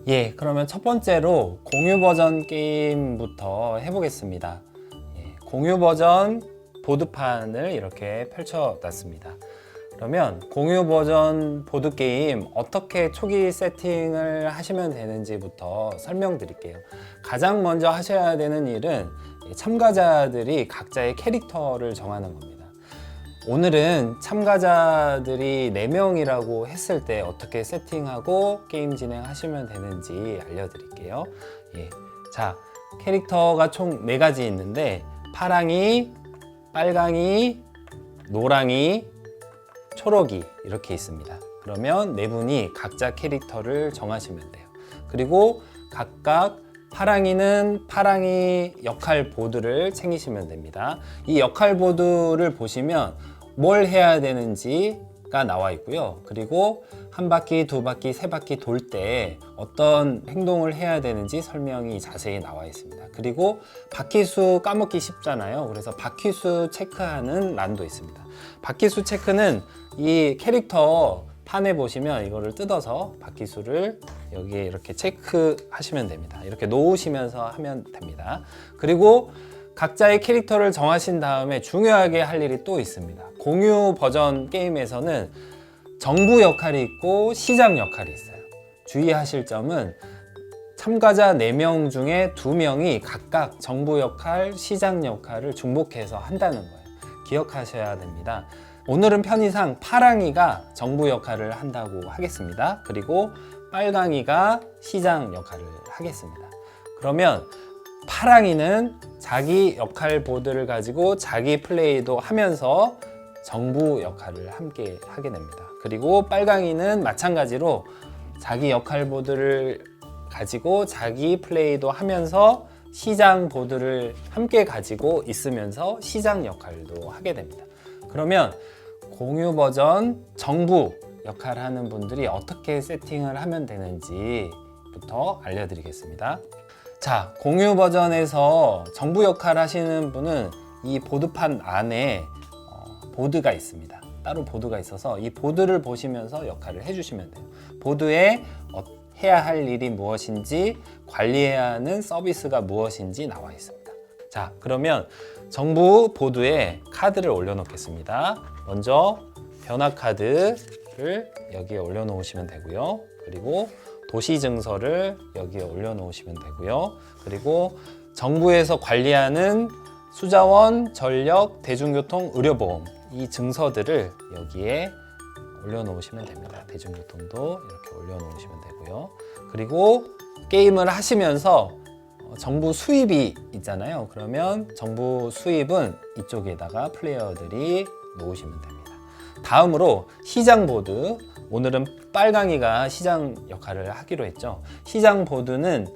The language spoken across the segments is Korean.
예, 그러면 첫 번째로 공유 버전 게임부터 해보겠습니다. 예, 공유 버전 보드판을 이렇게 펼쳐놨습니다. 그러면 공유 버전 보드게임 어떻게 초기 세팅을 하시면 되는지부터 설명드릴게요. 가장 먼저 하셔야 되는 일은 참가자들이 각자의 캐릭터를 정하는 겁니다. 오늘은 참가자들이 4명이라고 했을 때 어떻게 세팅하고 게임 진행하시면 되는지 알려드릴게요. 예. 자, 캐릭터가 총 4가지 있는데 파랑이, 빨강이, 노랑이, 초록이 이렇게 있습니다. 그러면 4분이 각자 캐릭터를 정하시면 돼요. 그리고 각각 파랑이는 파랑이 역할 보드를 챙기시면 됩니다. 이 역할 보드를 보시면 뭘 해야 되는지가 나와 있고요. 그리고 한 바퀴, 두 바퀴, 세 바퀴 돌 때 어떤 행동을 해야 되는지 설명이 자세히 나와 있습니다. 그리고 바퀴수 까먹기 쉽잖아요. 그래서 바퀴수 체크하는 란도 있습니다. 바퀴수 체크는 이 캐릭터 판에 보시면 이거를 뜯어서 바퀴수를 여기에 이렇게 체크하시면 됩니다. 이렇게 놓으시면서 하면 됩니다. 그리고 각자의 캐릭터를 정하신 다음에 중요하게 할 일이 또 있습니다. 공유 버전 게임에서는 정부 역할이 있고 시장 역할이 있어요. 주의하실 점은 참가자 4명 중에 2명이 각각 정부 역할, 시장 역할을 중복해서 한다는 거예요. 기억하셔야 됩니다. 오늘은 편의상 파랑이가 정부 역할을 한다고 하겠습니다. 그리고 빨강이가 시장 역할을 하겠습니다. 그러면 파랑이는 자기 역할 보드를 가지고 자기 플레이도 하면서 정부 역할을 함께 하게 됩니다. 그리고 빨강이는 마찬가지로 자기 역할 보드를 가지고 자기 플레이도 하면서 시장 보드를 함께 가지고 있으면서 시장 역할도 하게 됩니다. 그러면 공유 버전 정부 역할 하는 분들이 어떻게 세팅을 하면 되는지부터 알려드리겠습니다. 자, 공유 버전에서 정부 역할 하시는 분은 이 보드판 안에 보드가 있습니다. 따로 보드가 있어서 이 보드를 보시면서 역할을 해주시면 돼요. 보드에 해야 할 일이 무엇인지, 관리해야 하는 서비스가 무엇인지 나와 있습니다. 자, 그러면 정부 보드에 카드를 올려놓겠습니다. 먼저 변화 카드를 여기에 올려놓으시면 되고요. 그리고 도시 증서를 여기에 올려놓으시면 되고요. 그리고 정부에서 관리하는 수자원, 전력, 대중교통, 의료보험 이 증서들을 여기에 올려놓으시면 됩니다. 대중교통도 이렇게 올려놓으시면 되고요. 그리고 게임을 하시면서 정부 수입이 있잖아요. 그러면 정부 수입은 이쪽에다가 플레이어들이 놓으시면 됩니다. 다음으로 시장 보드. 오늘은 빨강이가 시장 역할을 하기로 했죠. 시장 보드는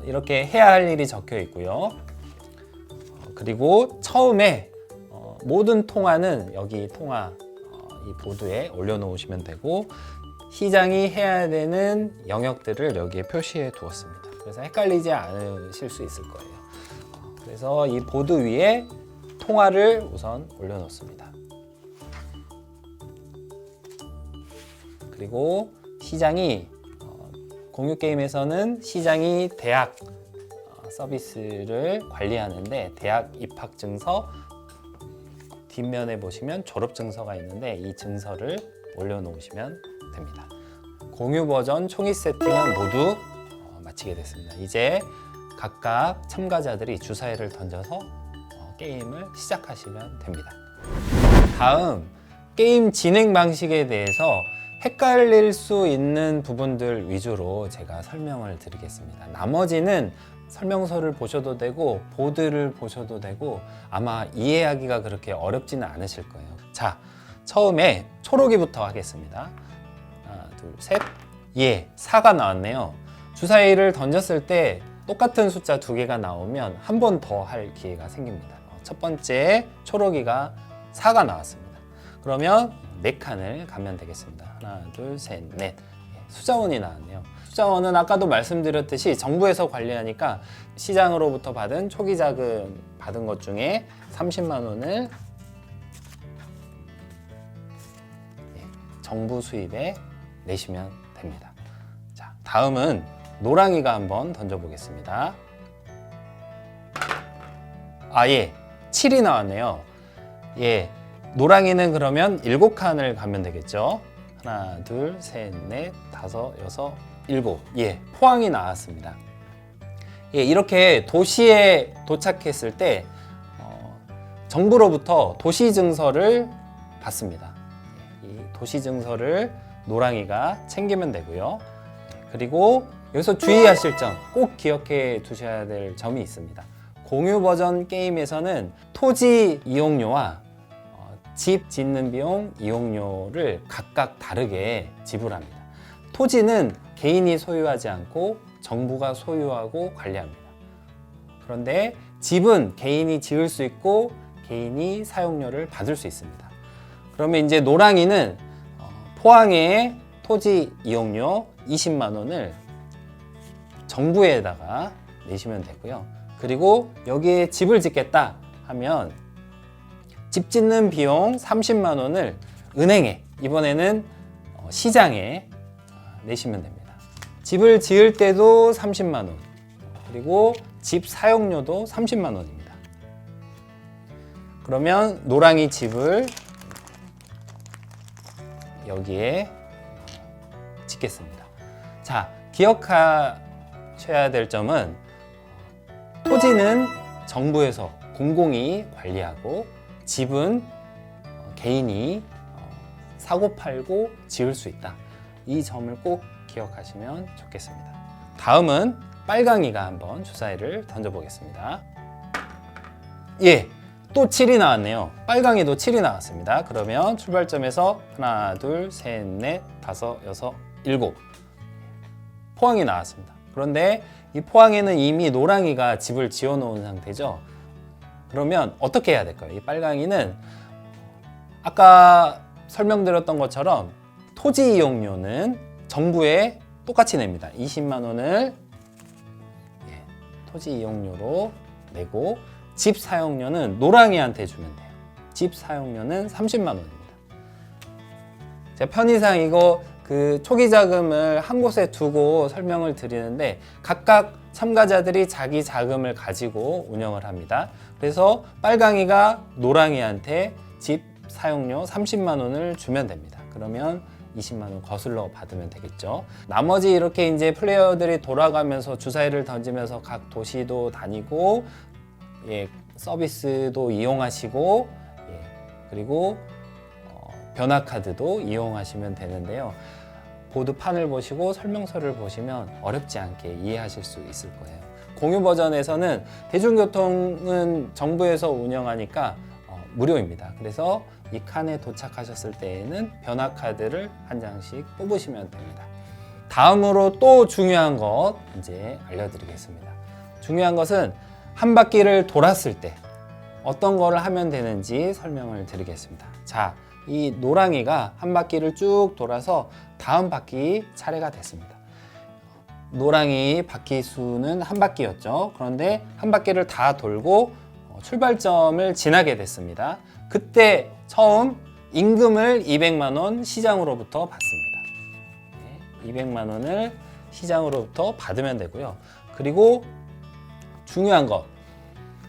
이렇게 해야 할 일이 적혀 있고요. 그리고 처음에 모든 통화는 여기 통화 이 보드에 올려놓으시면 되고 시장이 해야 되는 영역들을 여기에 표시해 두었습니다. 그래서 헷갈리지 않으실 수 있을 거예요. 그래서 이 보드 위에 통화를 우선 올려놓습니다. 그리고 시장이 공유 게임에서는 시장이 대학 서비스를 관리하는데 대학 입학 증서 뒷면에 보시면 졸업 증서가 있는데 이 증서를 올려놓으시면 됩니다. 공유 버전 총이 세팅은 모두 마치게 됐습니다. 이제 각각 참가자들이 주사위를 던져서 게임을 시작하시면 됩니다. 다음 게임 진행 방식에 대해서 헷갈릴 수 있는 부분들 위주로 제가 설명을 드리겠습니다. 나머지는 설명서를 보셔도 되고 보드를 보셔도 되고 아마 이해하기가 그렇게 어렵지는 않으실 거예요. 자, 처음에 초록이부터 하겠습니다. 하나, 둘, 셋. 예, 4가 나왔네요. 주사위를 던졌을 때 똑같은 숫자 2개가 나오면 한 번 더 할 기회가 생깁니다. 첫 번째 초록이가 4가 나왔습니다. 그러면 4칸을 가면 되겠습니다. 하나, 둘, 셋, 넷. 수자원이 나왔네요. 수자원은 아까도 말씀드렸듯이 정부에서 관리하니까 시장으로부터 받은 초기 자금 받은 것 중에 30만 원을 정부 수입에 내시면 됩니다. 자, 다음은 노랑이가 한번 던져보겠습니다. 예, 7이 나왔네요. 예, 노랑이는 그러면 7칸을 가면 되겠죠. 하나, 둘, 셋, 넷, 다섯, 여섯, 일곱. 예, 포항이 나왔습니다. 예, 이렇게 도시에 도착했을 때 정부로부터 도시 증서를 받습니다. 이 도시 증서를 노랑이가 챙기면 되고요. 그리고 여기서 주의하실 점, 꼭 기억해 두셔야 될 점이 있습니다. 공유 버전 게임에서는 토지 이용료와 집 짓는 비용 이용료를 각각 다르게 지불합니다. 토지는 개인이 소유하지 않고 정부가 소유하고 관리합니다. 그런데 집은 개인이 지을 수 있고 개인이 사용료를 받을 수 있습니다. 그러면 이제 노랑이는 포항의 토지 이용료 20만 원을 정부에다가 내시면 되고요. 그리고 여기에 집을 짓겠다 하면 집 짓는 비용 30만 원을 은행에, 이번에는 시장에 내시면 됩니다. 집을 지을 때도 30만 원, 그리고 집 사용료도 30만 원입니다. 그러면 노랑이 집을 여기에 짓겠습니다. 자, 기억하셔야 될 점은 토지는 정부에서 공공이 관리하고 집은 개인이 사고 팔고 지을 수 있다. 이 점을 꼭 기억하시면 좋겠습니다. 다음은 빨강이가 한번 주사위를 던져보겠습니다. 예, 또 7이 나왔네요. 빨강이도 7이 나왔습니다. 그러면 출발점에서 하나, 둘, 셋, 넷, 다섯, 여섯, 일곱. 포항이 나왔습니다. 그런데 이 포항에는 이미 노랑이가 집을 지어 놓은 상태죠. 그러면 어떻게 해야 될까요? 이 빨강이는 아까 설명드렸던 것처럼 토지 이용료는 정부에 똑같이 냅니다. 20만 원을 토지 이용료로 내고 집 사용료는 노랑이한테 주면 돼요. 집 사용료는 30만 원입니다. 제가 편의상 이거 초기 자금을 한 곳에 두고 설명을 드리는데 각각 참가자들이 자기 자금을 가지고 운영을 합니다. 그래서 빨강이가 노랑이한테 집 사용료 30만 원을 주면 됩니다. 그러면 20만 원 거슬러 받으면 되겠죠. 나머지 이렇게 이제 플레이어들이 돌아가면서 주사위를 던지면서 각 도시도 다니고 서비스도 이용하시고 그리고 변화카드도 이용하시면 되는데요. 보드판을 보시고 설명서를 보시면 어렵지 않게 이해하실 수 있을 거예요. 공유 버전에서는 대중교통은 정부에서 운영하니까 무료입니다. 그래서 이 칸에 도착하셨을 때에는 변화카드를 한 장씩 뽑으시면 됩니다. 다음으로 또 중요한 것 이제 알려드리겠습니다. 중요한 것은 한 바퀴를 돌았을 때 어떤 거를 하면 되는지 설명을 드리겠습니다. 자, 이 노랑이가 한 바퀴를 쭉 돌아서 다음 바퀴 차례가 됐습니다. 노랑이 바퀴 수는 한 바퀴였죠. 그런데 한 바퀴를 다 돌고 출발점을 지나게 됐습니다. 그때 처음 임금을 200만 원 시장으로부터 받습니다. 200만 원을 시장으로부터 받으면 되고요. 그리고 중요한 것,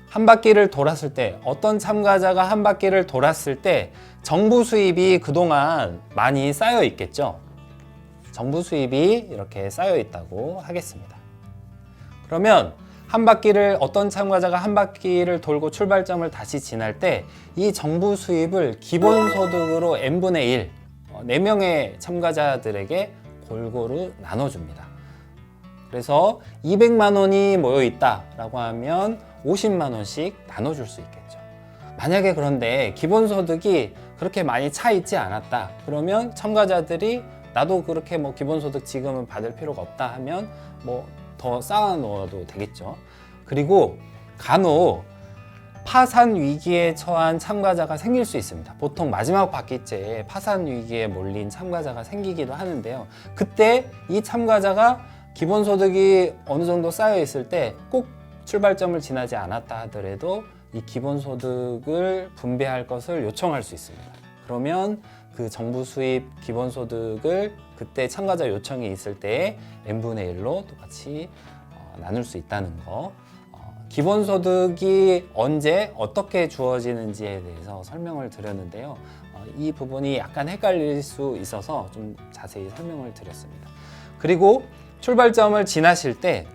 한 바퀴를 돌았을 때 어떤 참가자가 한 바퀴를 돌았을 때 정부 수입이 그동안 많이 쌓여 있겠죠. 정부 수입이 이렇게 쌓여 있다고 하겠습니다. 그러면 어떤 참가자가 한 바퀴를 돌고 출발점을 다시 지날 때 이 정부 수입을 기본소득으로 n분의 1, 4명의 참가자들에게 골고루 나눠줍니다. 그래서 200만 원이 모여 있다라고 하면 50만 원씩 나눠줄 수 있겠죠. 만약에 그런데 기본소득이 그렇게 많이 차 있지 않았다. 그러면 참가자들이 나도 그렇게 기본소득 지금은 받을 필요가 없다 하면 더 쌓아 놓아도 되겠죠. 그리고 간혹 파산 위기에 처한 참가자가 생길 수 있습니다. 보통 마지막 바퀴째에 파산 위기에 몰린 참가자가 생기기도 하는데요. 그때 이 참가자가 기본소득이 어느 정도 쌓여 있을 때 꼭 출발점을 지나지 않았다 하더라도 이 기본소득을 분배할 것을 요청할 수 있습니다. 그러면 그 정부 수입 기본소득을 그때 참가자 요청이 있을 때 n분의 1로 똑같이 나눌 수 있다는 거. 기본소득이 언제 어떻게 주어지는지에 대해서 설명을 드렸는데요. 이 부분이 약간 헷갈릴 수 있어서 좀 자세히 설명을 드렸습니다. 그리고 출발점을 지나실 때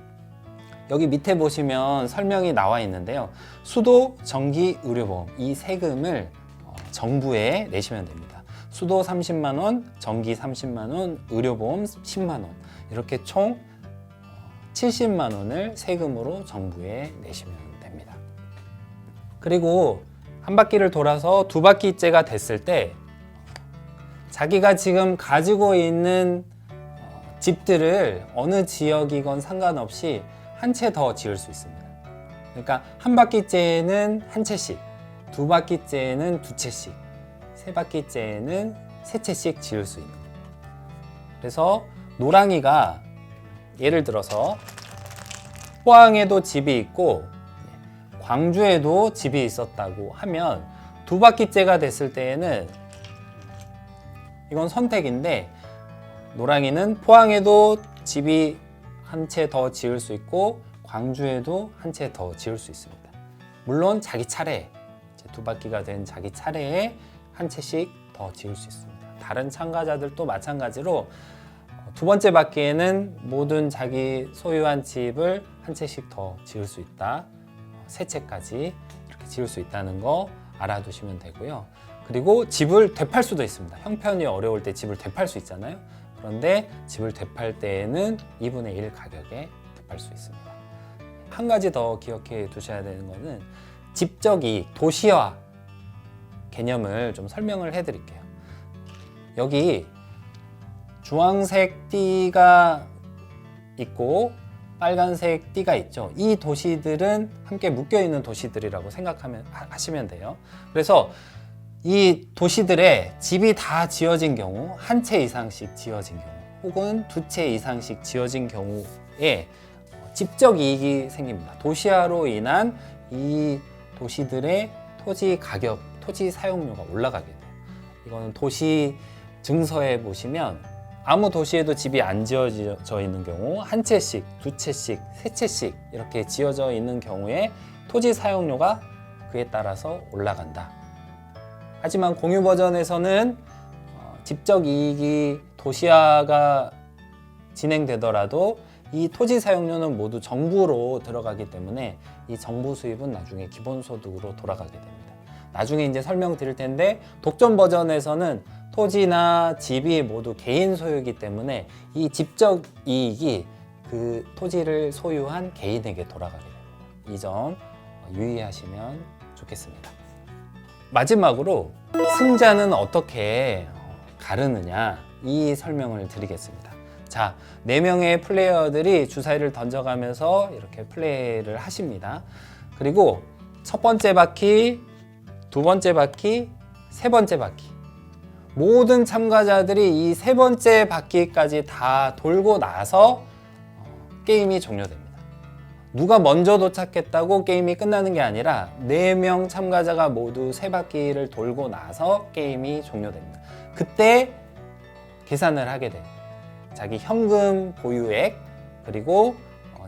여기 밑에 보시면 설명이 나와 있는데요. 수도, 전기, 의료보험 이 세금을 정부에 내시면 됩니다. 수도 30만 원, 전기 30만 원, 의료보험 10만 원 이렇게 총 70만 원을 세금으로 정부에 내시면 됩니다. 그리고 한 바퀴를 돌아서 두 바퀴째가 됐을 때 자기가 지금 가지고 있는 집들을 어느 지역이건 상관없이 한 채 더 지을 수 있습니다. 그러니까 한 바퀴째에는 한 채씩, 두 바퀴째에는 두 채씩, 세 바퀴째에는 세 채씩 지을 수 있는 거예요. 그래서 노랑이가 예를 들어서 포항에도 집이 있고 광주에도 집이 있었다고 하면 두 바퀴째가 됐을 때에는 이건 선택인데 노랑이는 포항에도 집이 한 채 더 지을 수 있고 광주에도 한 채 더 지을 수 있습니다. 물론 자기 차례, 두 바퀴가 된 자기 차례에 한 채씩 더 지을 수 있습니다. 다른 참가자들도 마찬가지로 두 번째 바퀴에는 모든 자기 소유한 집을 한 채씩 더 지을 수 있다. 세 채까지 이렇게 지을 수 있다는 거 알아두시면 되고요. 그리고 집을 되팔 수도 있습니다. 형편이 어려울 때 집을 되팔 수 있잖아요. 그런데 집을 되팔 때에는 2분의 1 가격에 되팔 수 있습니다. 한 가지 더 기억해 두셔야 되는 것은 집적 이익, 도시화 개념을 좀 설명을 해 드릴게요. 여기 주황색 띠가 있고 빨간색 띠가 있죠. 이 도시들은 함께 묶여 있는 도시들이라고 하시면 돼요. 그래서 이 도시들의 집이 다 지어진 경우, 한 채 이상씩 지어진 경우, 혹은 두 채 이상씩 지어진 경우에 집적 이익이 생깁니다. 도시화로 인한 이 도시들의 토지 가격, 토지 사용료가 올라가게 돼요. 이거는 도시 증서에 보시면 아무 도시에도 집이 안 지어져 있는 경우 한 채씩, 두 채씩, 세 채씩 이렇게 지어져 있는 경우에 토지 사용료가 그에 따라서 올라간다. 하지만 공유 버전에서는 집적 이익이 도시화가 진행되더라도 이 토지 사용료는 모두 정부로 들어가기 때문에 이 정부 수입은 나중에 기본소득으로 돌아가게 됩니다. 나중에 이제 설명드릴 텐데 독점 버전에서는 토지나 집이 모두 개인 소유이기 때문에 이 집적 이익이 그 토지를 소유한 개인에게 돌아가게 됩니다. 이 점 유의하시면 좋겠습니다. 마지막으로 승자는 어떻게 가르느냐 이 설명을 드리겠습니다. 자, 4명의 플레이어들이 주사위를 던져가면서 이렇게 플레이를 하십니다. 그리고 첫 번째 바퀴, 두 번째 바퀴, 세 번째 바퀴 모든 참가자들이 이 세 번째 바퀴까지 다 돌고 나서 게임이 종료됩니다. 누가 먼저 도착했다고 게임이 끝나는 게 아니라 4명 참가자가 모두 세 바퀴를 돌고 나서 게임이 종료됩니다. 그때 계산을 하게 돼요. 자기 현금 보유액 그리고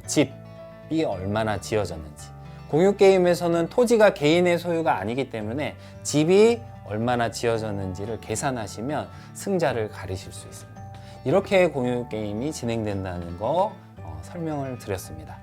집이 얼마나 지어졌는지. 공유 게임에서는 토지가 개인의 소유가 아니기 때문에 집이 얼마나 지어졌는지를 계산하시면 승자를 가리실 수 있습니다. 이렇게 공유 게임이 진행된다는 거 설명을 드렸습니다.